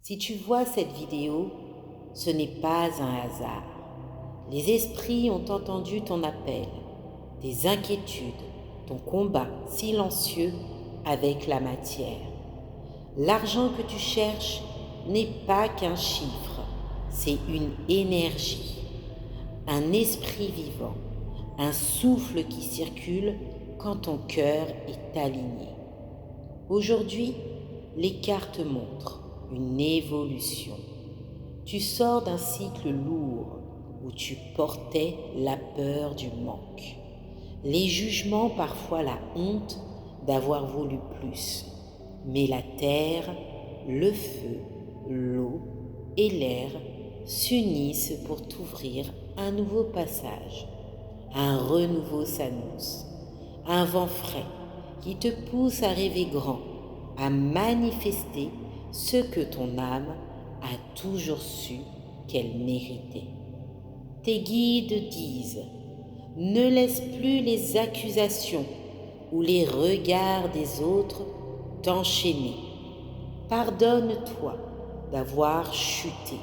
Si tu vois cette vidéo, ce n'est pas un hasard. Les esprits ont entendu ton appel, tes inquiétudes, ton combat silencieux avec la matière. L'argent que tu cherches n'est pas qu'un chiffre, c'est une énergie, un esprit vivant, un souffle qui circule quand ton cœur est aligné. Aujourd'hui, les cartes montrent une évolution. Tu sors d'un cycle lourd où tu portais la peur du manque, les jugements, parfois la honte d'avoir voulu plus. Mais la terre, le feu, l'eau et l'air s'unissent pour t'ouvrir un nouveau passage. Un renouveau s'annonce, un vent frais qui te pousse à rêver grand, à manifester ce que ton âme a toujours su qu'elle méritait. Tes guides disent: ne laisse plus les accusations ou les regards des autres t'enchaîner. Pardonne-toi d'avoir chuté,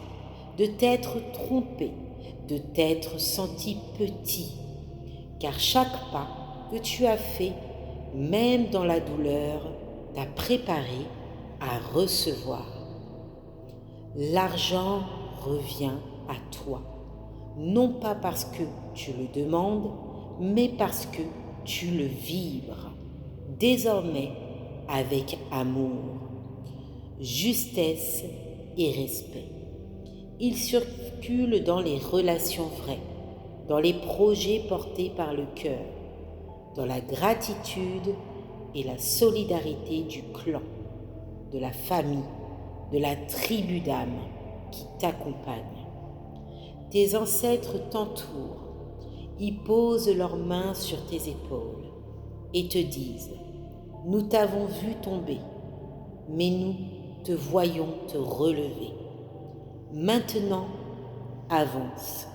de t'être trompé, de t'être senti petit, car chaque pas que tu as fait, même dans la douleur, t'a préparé à recevoir. L'argent revient à toi, non pas parce que tu le demandes, mais parce que tu le vibres, désormais avec amour, justesse et respect. Il circule dans les relations vraies, dans les projets portés par le cœur, dans la gratitude et la solidarité du clan, de la famille, de la tribu d'âmes qui t'accompagnent. Tes ancêtres t'entourent, ils posent leurs mains sur tes épaules et te disent: nous t'avons vu tomber, mais nous te voyons te relever. Maintenant, avance.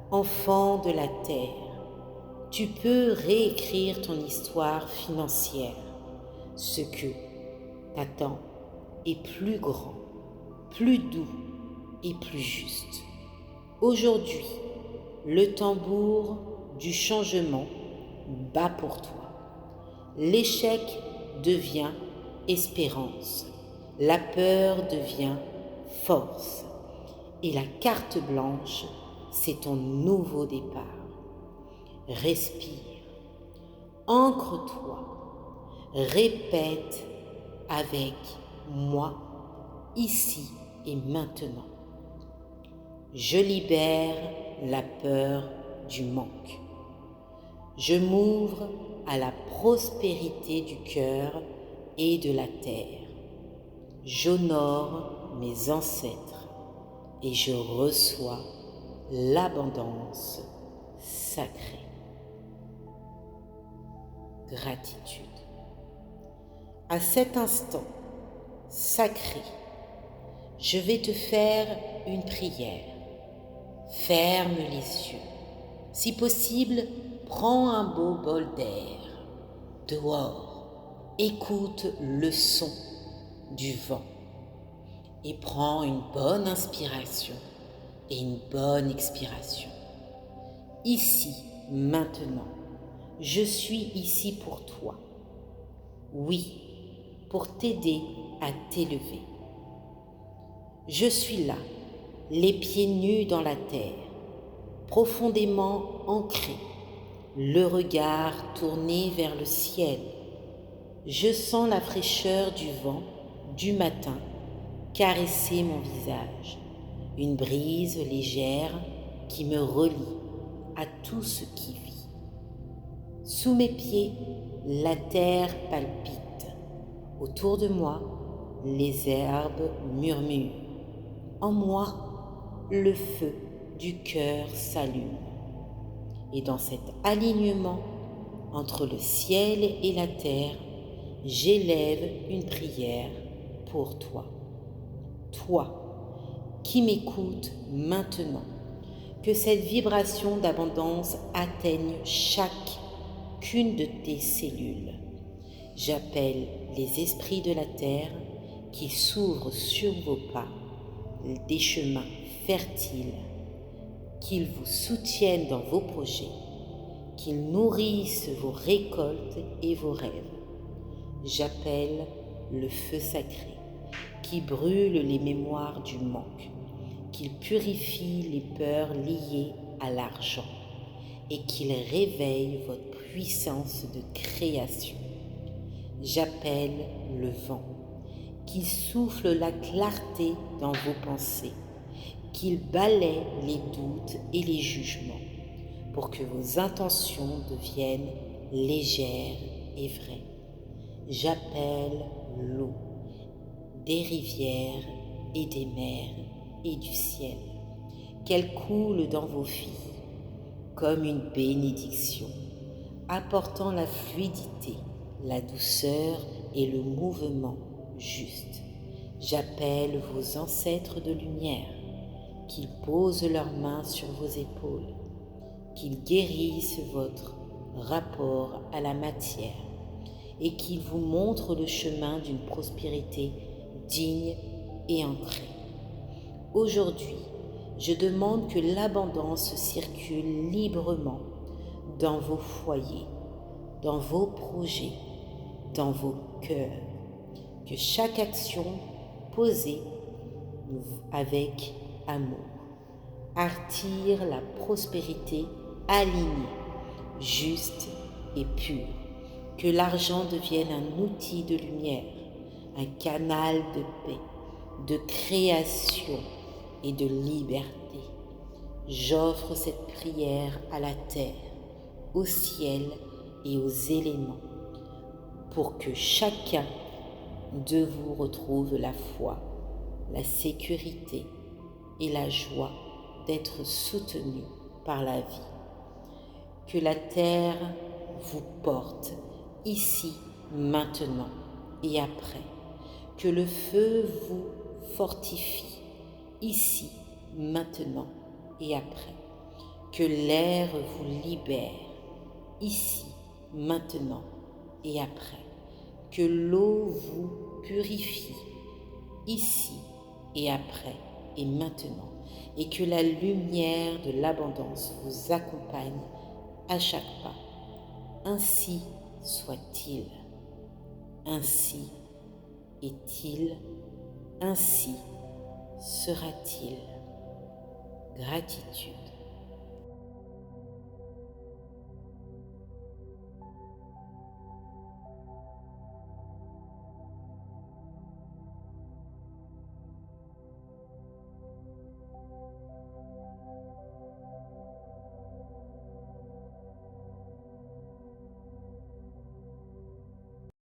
Enfant de la terre, tu peux réécrire ton histoire financière. Ce que t'attend est plus grand, plus doux et plus juste. Aujourd'hui, le tambour du changement bat pour toi. L'échec devient espérance, la peur devient force, et la carte blanche, c'est ton nouveau départ. Respire, ancre-toi, répète avec moi, ici et maintenant. Je libère la peur du manque. Je m'ouvre à la prospérité du cœur et de la terre. J'honore mes ancêtres et je reçois l'abondance sacrée. Gratitude. À cet instant sacré, je vais te faire une prière. Ferme les yeux. Si possible, prends un beau bol d'air. Dehors, écoute le son du vent et prends une bonne inspiration et une bonne expiration. Ici, maintenant, je suis ici pour toi. Oui, pour t'aider à t'élever. Je suis là, les pieds nus dans la terre, profondément ancré, le regard tourné vers le ciel. Je sens la fraîcheur du vent du matin caresser mon visage, une brise légère qui me relie à tout ce qui vit. Sous mes pieds, la terre palpite. Autour de moi, les herbes murmurent. En moi, le feu du cœur s'allume. Et dans cet alignement entre le ciel et la terre, j'élève une prière pour toi. Toi qui m'écoutes maintenant, que cette vibration d'abondance atteigne chacune de tes cellules. J'appelle les esprits de la terre qu'il s'ouvre sur vos pas des chemins fertiles, qu'il vous soutienne dans vos projets, qu'il nourrisse vos récoltes et vos rêves. J'appelle le feu sacré qui brûle les mémoires du manque, qu'il purifie les peurs liées à l'argent et qu'il réveille votre puissance de création. J'appelle le vent, qu'il souffle la clarté dans vos pensées, qu'il balaie les doutes et les jugements, pour que vos intentions deviennent légères et vraies. J'appelle l'eau, des rivières et des mers et du ciel, qu'elle coule dans vos vies comme une bénédiction, apportant la fluidité, la douceur et le mouvement juste. J'appelle vos ancêtres de lumière, qu'ils posent leurs mains sur vos épaules, qu'ils guérissent votre rapport à la matière et qu'ils vous montrent le chemin d'une prospérité digne et ancrée. Aujourd'hui, je demande que l'abondance circule librement dans vos foyers, dans vos projets, dans vos cœurs, que chaque action posée avec amour attire la prospérité alignée, juste et pure, que l'argent devienne un outil de lumière, un canal de paix, de création et de liberté. J'offre cette prière à la terre, au ciel et aux éléments, pour que chacun de vous retrouve la foi, la sécurité et la joie d'être soutenu par la vie. Que la terre vous porte ici, maintenant et après. Que le feu vous fortifie ici, maintenant et après. Que l'air vous libère ici, maintenant et après. Que l'eau vous purifie ici et après et maintenant. Et que la lumière de l'abondance vous accompagne à chaque pas. Ainsi soit-il. Ainsi est-il. Ainsi sera-t-il. Gratitude.